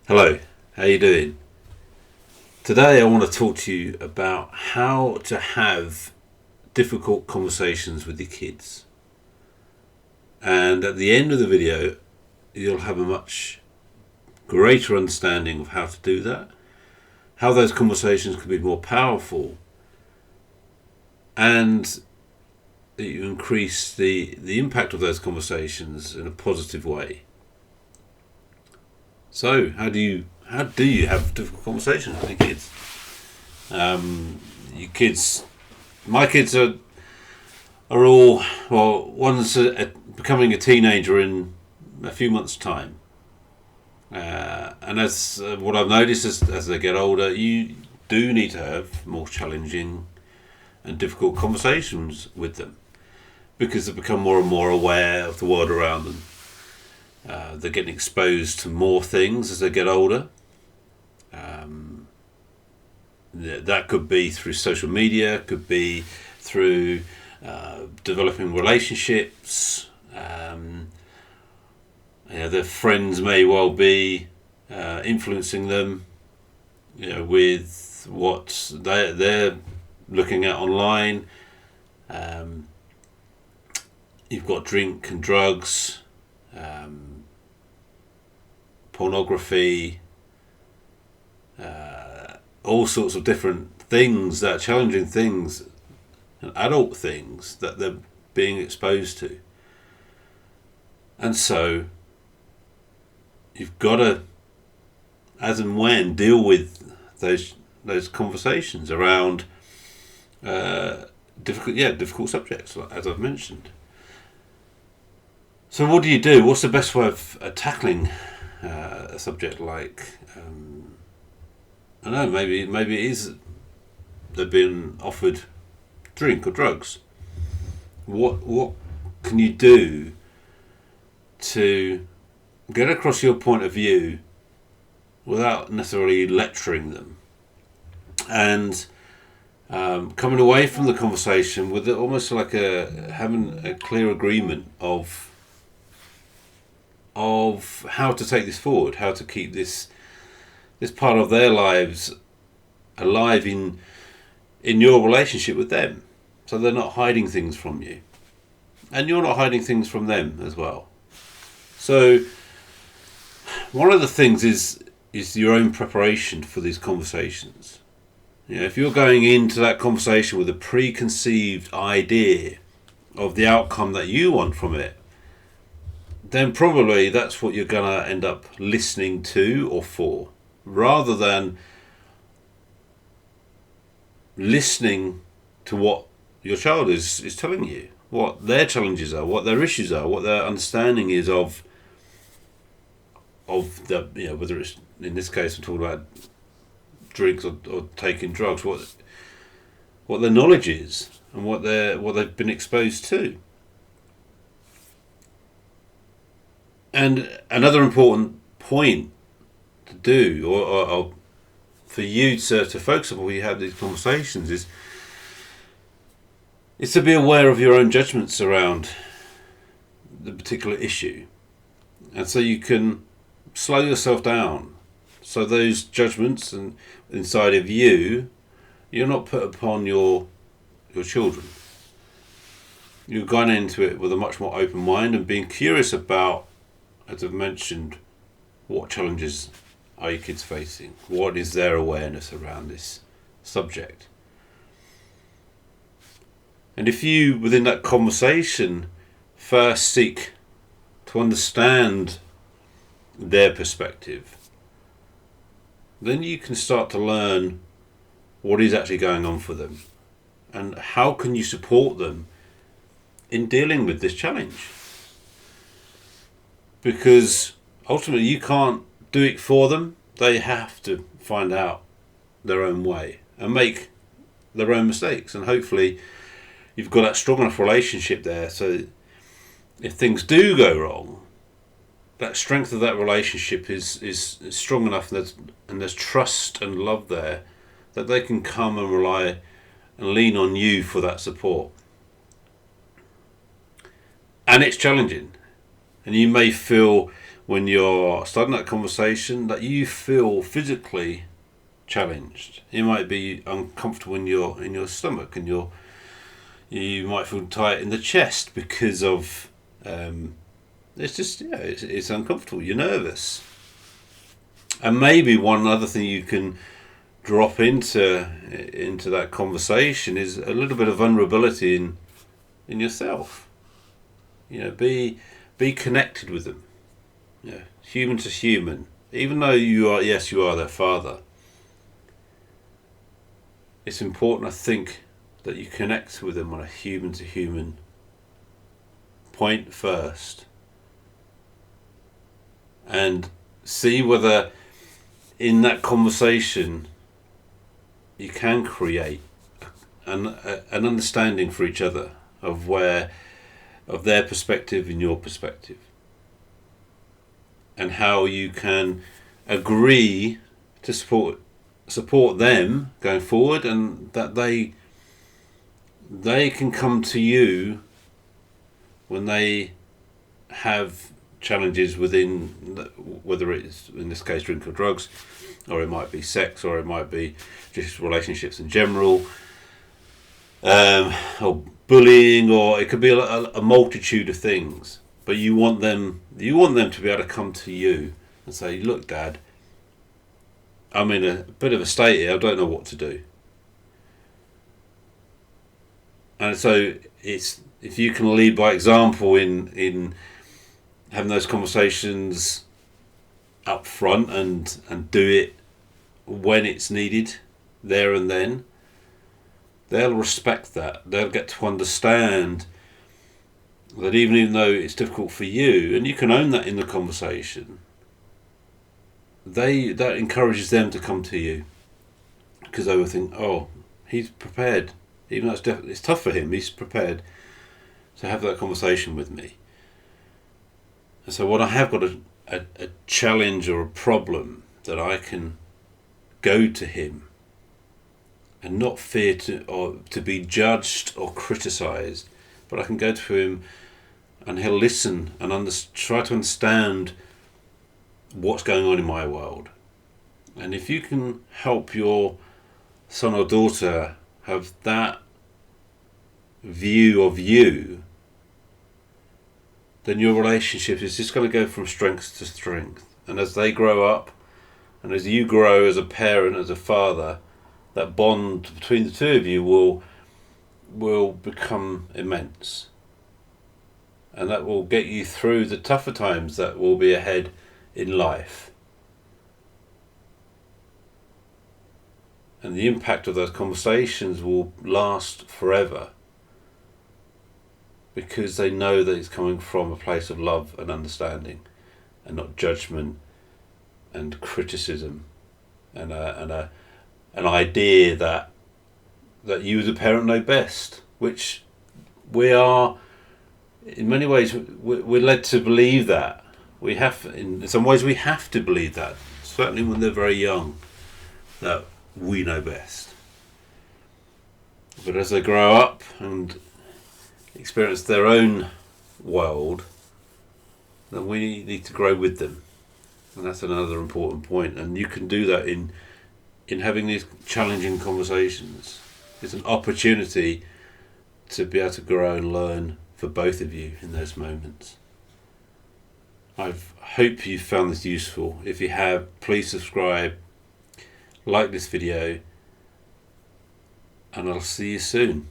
Hello, how you doing? Today I want to talk to you about how to have difficult conversations with your kids. And at the end of the video, you'll have a much greater understanding of how to do that, how those conversations can be more powerful, and that you increase the impact of those conversations in a positive way. So, how do you have difficult conversations with your kids? Your kids, my kids are all, well, one's becoming a teenager in a few months' time, and as what I've noticed as they get older, you do need to have more challenging and difficult conversations with them because they become more and more aware of the world around them. They're getting exposed to more things as they get older. That could be through social media, could be through developing relationships. Their friends may well be influencing them, with what they're looking at online. You've got drink and drugs. Pornography, all sorts of different things that are challenging things, and adult things that they're being exposed to. And so you've got to, as and when, deal with those conversations around difficult subjects, as I've mentioned. So what do you do? What's the best way of tackling a subject like, I don't know, maybe it is they're being offered drink or drugs. What can you do to get across your point of view without necessarily lecturing them, and coming away from the conversation with almost like having a clear agreement of how to take this forward, how to keep this part of their lives alive in your relationship with them, so they're not hiding things from you, and you're not hiding things from them as well. So one of the things is your own preparation for these conversations. If you're going into that conversation with a preconceived idea of the outcome that you want from it, then probably that's what you're going to end up listening to or for, rather than listening to what your child is telling you, what their challenges are, what their issues are, what their understanding is of the, whether it's, in this case we're talking about drinks or taking drugs, what their knowledge is and what they've been exposed to. And another important point to do, or for you to focus on when you have these conversations, is to be aware of your own judgments around the particular issue, and so you can slow yourself down. So those judgments and inside of you're not put upon your children. You're going into it with a much more open mind and being curious about, as I've mentioned, what challenges are your kids facing? What is their awareness around this subject? And if you, within that conversation, first seek to understand their perspective, then you can start to learn what is actually going on for them and how can you support them in dealing with this challenge. Because ultimately you can't do it for them. They have to find out their own way and make their own mistakes. And hopefully you've got that strong enough relationship there, so if things do go wrong, that strength of that relationship is strong enough, and there's trust and love there, that they can come and rely and lean on you for that support. And it's challenging. And you may feel when you're starting that conversation that you feel physically challenged. You might be uncomfortable in your stomach, and you might feel tight in the chest because of it's just it's uncomfortable. You're nervous, and maybe one other thing you can drop into that conversation is a little bit of vulnerability in yourself. Be connected with them. Human to human. Even though you are their father, it's important, I think, that you connect with them on a human to human point first, and see whether in that conversation you can create an understanding for each other of their perspective and your perspective, and how you can agree to support them going forward, and that they can come to you when they have challenges within, whether it's in this case drink or drugs, or it might be sex, or it might be just relationships in general, or bullying, or it could be a multitude of things. But you want them to be able to come to you and say, "Look, Dad, I'm in a bit of a state here. I don't know what to do." And so it's, if you can lead by example in having those conversations up front and do it when it's needed, there and then, they'll respect that. They'll get to understand that even though it's difficult for you, and you can own that in the conversation, that encourages them to come to you, because they will think, "Oh, he's prepared. Even though it's tough for him, he's prepared to have that conversation with me." And so when I have got a challenge or a problem, that I can go to him and not fear to be judged or criticised, but I can go to him and he'll listen and try to understand what's going on in my world. And if you can help your son or daughter have that view of you, then your relationship is just going to go from strength to strength. And as they grow up, and as you grow as a parent, as a father, that bond between the two of you will become immense. And that will get you through the tougher times that will be ahead in life. And the impact of those conversations will last forever, because they know that it's coming from a place of love and understanding, and not judgment and criticism, and an idea that you as a parent know best, which we are. In many ways, we're led to believe that. In some ways, we have to believe that. Certainly when they're very young, that we know best. But as they grow up and experience their own world, then we need to grow with them. And that's another important point. And you can do that in having these challenging conversations. It's an opportunity to be able to grow and learn for both of you in those moments. I hope you found this useful. If you have, please subscribe, like this video, and I'll see you soon.